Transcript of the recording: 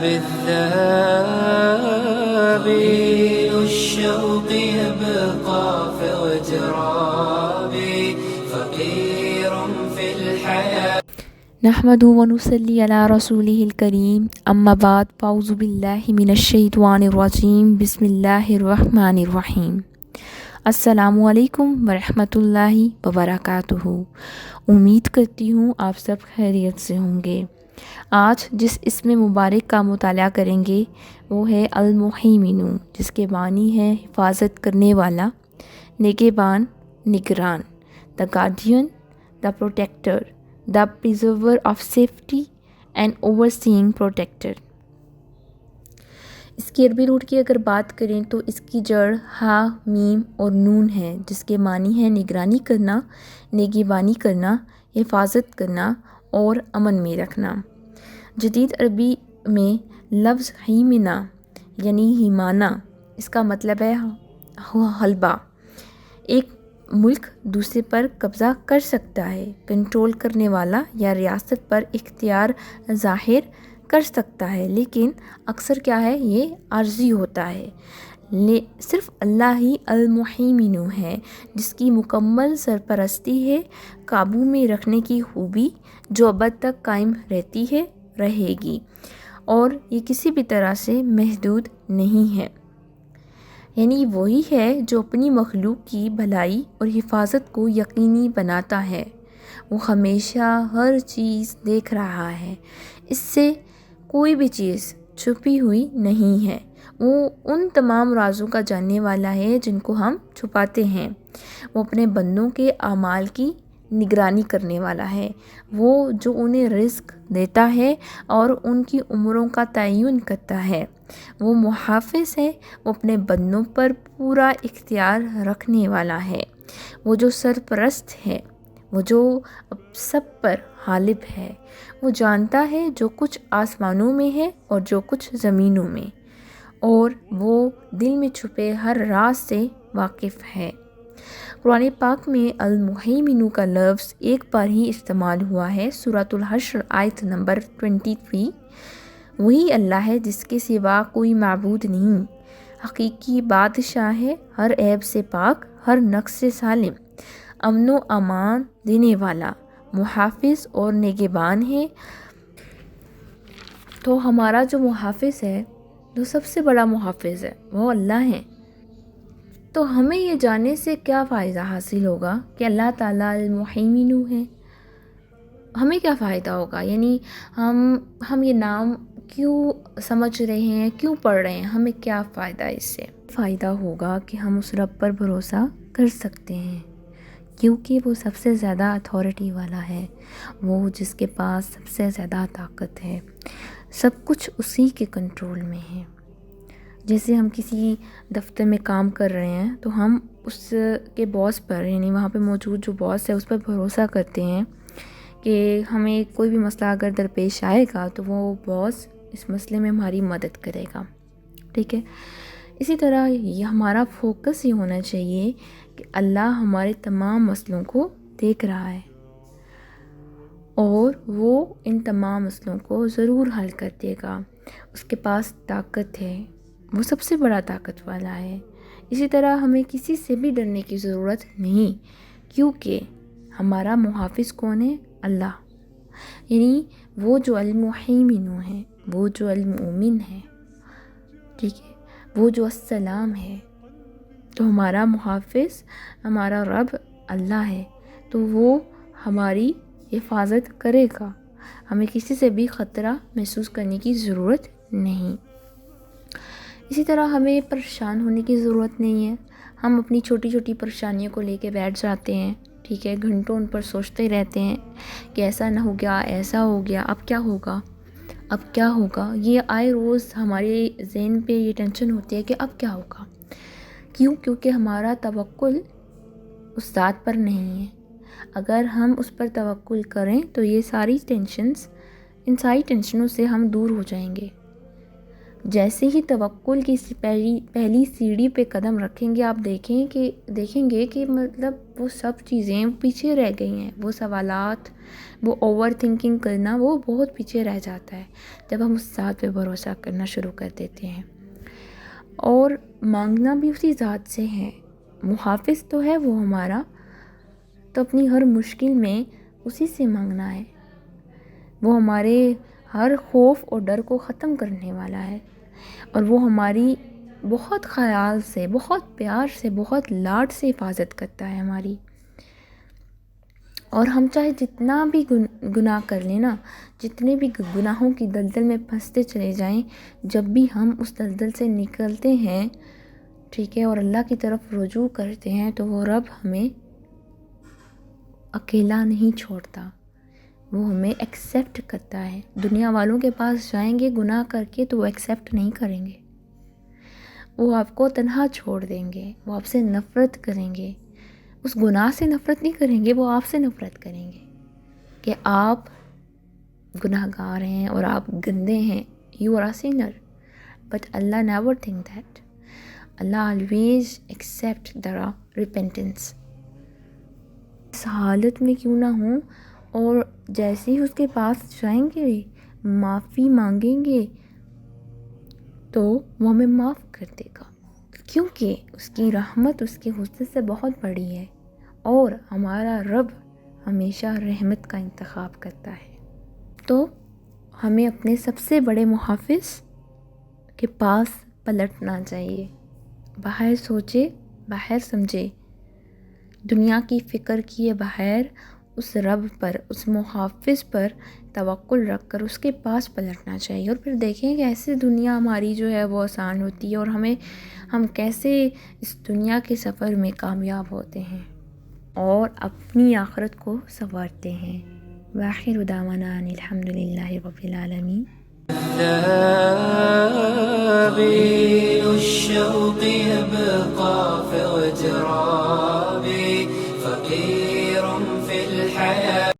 بالذهاب الشوق يبقى في اغترابي فقير في الحياة نحمده ونصلي على رسوله الكريم اما بعد فاعوذ باللہ من الشیطان الرجیم بسم اللہ الرحمن الرحیم السلام علیکم ورحمۃ اللہ وبرکاتہ۔ امید کرتی ہوں آپ سب خیریت سے ہوں گے۔ آج جس اسم مبارک کا مطالعہ کریں گے وہ ہے المحیمن، جس کے معنی ہے حفاظت کرنے والا، نگہبان، نگران، the guardian, the protector, the preserver of safety and overseeing protector۔ اس کی عربی روٹ کی اگر بات کریں تو اس کی جڑ ہا، میم اور نون ہے، جس کے معنی ہے نگرانی کرنا، نگہبانی کرنا، حفاظت کرنا اور امن میں رکھنا۔ جدید عربی میں لفظ ہیمنا یعنی ہیمانہ، اس کا مطلب ہے غلبہ۔ ایک ملک دوسرے پر قبضہ کر سکتا ہے، کنٹرول کرنے والا یا ریاست پر اختیار ظاہر کر سکتا ہے، لیکن اکثر کیا ہے، یہ عارضی ہوتا ہے۔ صرف اللہ ہی المحیمن ہے، جس کی مکمل سرپرستی ہے، قابو میں رکھنے کی خوبی جو ابد تک قائم رہتی ہے، رہے گی، اور یہ کسی بھی طرح سے محدود نہیں ہے۔ یعنی وہی ہے جو اپنی مخلوق کی بھلائی اور حفاظت کو یقینی بناتا ہے۔ وہ ہمیشہ ہر چیز دیکھ رہا ہے، اس سے کوئی بھی چیز چھپی ہوئی نہیں ہے۔ وہ ان تمام رازوں کا جاننے والا ہے جن کو ہم چھپاتے ہیں۔ وہ اپنے بندوں کے اعمال کی نگرانی کرنے والا ہے، وہ جو انہیں رزق دیتا ہے اور ان کی عمروں کا تعین کرتا ہے۔ وہ محافظ ہے، وہ اپنے بندوں پر پورا اختیار رکھنے والا ہے۔ وہ جو سرپرست ہے، وہ جو سب پر غالب ہے۔ وہ جانتا ہے جو کچھ آسمانوں میں ہے اور جو کچھ زمینوں میں، اور وہ دل میں چھپے ہر راز سے واقف ہے۔ قرآن پاک میں المحیمن کا لفظ ایک بار ہی استعمال ہوا ہے، سورۃ الحشر آیت نمبر 23۔ وہی اللہ ہے جس کے سوا کوئی معبود نہیں، حقیقی بادشاہ ہے، ہر عیب سے پاک، ہر نقص سے سالم، امن و امان دینے والا، محافظ اور نگہبان ہے۔ تو ہمارا جو محافظ ہے، جو سب سے بڑا محافظ ہے، وہ اللہ ہے۔ تو ہمیں یہ جاننے سے کیا فائدہ حاصل ہوگا کہ اللہ تعالیٰ المحیمن ہے؟ ہمیں کیا فائدہ ہوگا؟ یعنی ہم یہ نام کیوں سمجھ رہے ہیں، کیوں پڑھ رہے ہیں، ہمیں کیا فائدہ ہے اس سے؟ فائدہ ہوگا کہ ہم اس رب پر بھروسہ کر سکتے ہیں، کیونکہ وہ سب سے زیادہ اتھارٹی والا ہے، وہ جس کے پاس سب سے زیادہ طاقت ہے، سب کچھ اسی کے کنٹرول میں ہے۔ جیسے ہم کسی دفتر میں کام کر رہے ہیں تو ہم اس کے باس پر، یعنی وہاں پہ موجود جو باس ہے اس پر بھروسہ کرتے ہیں کہ ہمیں کوئی بھی مسئلہ اگر درپیش آئے گا تو وہ باس اس مسئلے میں ہماری مدد کرے گا، ٹھیک ہے۔ اسی طرح یہ ہمارا فوکس یہ ہونا چاہیے کہ اللہ ہمارے تمام مسئلوں کو دیکھ رہا ہے اور وہ ان تمام مسئلوں کو ضرور حل کر دے گا۔ اس کے پاس طاقت ہے، وہ سب سے بڑا طاقت والا ہے۔ اسی طرح ہمیں کسی سے بھی ڈرنے کی ضرورت نہیں، کیونکہ ہمارا محافظ کون ہے؟ اللہ، یعنی وہ جو المحیمن ہے، وہ جو المؤمن ہے، ٹھیک ہے، وہ جو السلام ہے۔ تو ہمارا محافظ، ہمارا رب اللہ ہے، تو وہ ہماری حفاظت کرے گا، ہمیں کسی سے بھی خطرہ محسوس کرنے کی ضرورت نہیں۔ اسی طرح ہمیں پریشان ہونے کی ضرورت نہیں ہے۔ ہم اپنی چھوٹی چھوٹی پریشانیوں کو لے کے بیٹھ جاتے ہیں، ٹھیک ہے، گھنٹوں ان پر سوچتے رہتے ہیں کہ ایسا نہ ہو گیا، ایسا ہو گیا، اب کیا ہوگا، اب کیا ہوگا۔ یہ آئے روز ہمارے ذہن پہ یہ ٹینشن ہوتی ہے کہ اب کیا ہوگا۔ کیوں؟ کیونکہ ہمارا توکل اس ذات پر نہیں ہے۔ اگر ہم اس پر توکل کریں تو یہ ساری ٹینشنز، ان ساری ٹینشنوں سے ہم دور ہو جائیں گے۔ جیسے ہی توکل کی پہلی سیڑھی پہ قدم رکھیں گے آپ دیکھیں گے کہ مطلب وہ سب چیزیں پیچھے رہ گئی ہیں، وہ سوالات، وہ اوور تھنکنگ کرنا وہ بہت پیچھے رہ جاتا ہے جب ہم اس ذات پہ بھروسہ کرنا شروع کر دیتے ہیں۔ اور مانگنا بھی اسی ذات سے ہے، محافظ تو ہے وہ ہمارا، تو اپنی ہر مشکل میں اسی سے مانگنا ہے۔ وہ ہمارے ہر خوف اور ڈر کو ختم کرنے والا ہے، اور وہ ہماری بہت خیال سے، بہت پیار سے، بہت لاڈ سے حفاظت کرتا ہے ہماری۔ اور ہم چاہے جتنا بھی گناہ کر لیں نا، جتنے بھی گناہوں کی دلدل میں پھنستے چلے جائیں، جب بھی ہم اس دلدل سے نکلتے ہیں، ٹھیک ہے، اور اللہ کی طرف رجوع کرتے ہیں، تو وہ رب ہمیں اکیلا نہیں چھوڑتا، وہ ہمیں ایکسیپٹ کرتا ہے۔ دنیا والوں کے پاس جائیں گے گناہ کر کے تو وہ ایکسیپٹ نہیں کریں گے، وہ آپ کو تنہا چھوڑ دیں گے، وہ آپ سے نفرت کریں گے۔ اس گناہ سے نفرت نہیں کریں گے، وہ آپ سے نفرت کریں گے کہ آپ گناہ گار ہیں اور آپ گندے ہیں، you are a sinner. But Allah never think that, Allah always accept the repentance. اس حالت میں کیوں نہ ہوں، اور جیسے ہی اس کے پاس جائیں گے، معافی مانگیں گے، تو وہ ہمیں معاف کر دے گا، کیونکہ اس کی رحمت اس کے غصے سے بہت بڑی ہے، اور ہمارا رب ہمیشہ رحمت کا انتخاب کرتا ہے۔ تو ہمیں اپنے سب سے بڑے محافظ کے پاس پلٹنا چاہیے، باہر سوچے، باہر سمجھے، دنیا کی فکر کیے بغیر اس رب پر، اس محافظ پر توکل رکھ کر اس کے پاس پلٹنا چاہیے، اور پھر دیکھیں کہ ایسے دنیا ہماری جو ہے وہ آسان ہوتی ہے، اور ہم کیسے اس دنیا کے سفر میں کامیاب ہوتے ہیں اور اپنی آخرت کو سنوارتے ہیں۔ وآخر دعوانا ان الحمدللہ رب العالمین۔ ذابيل الشوق يبقى في اغترابي، فقير في الحياة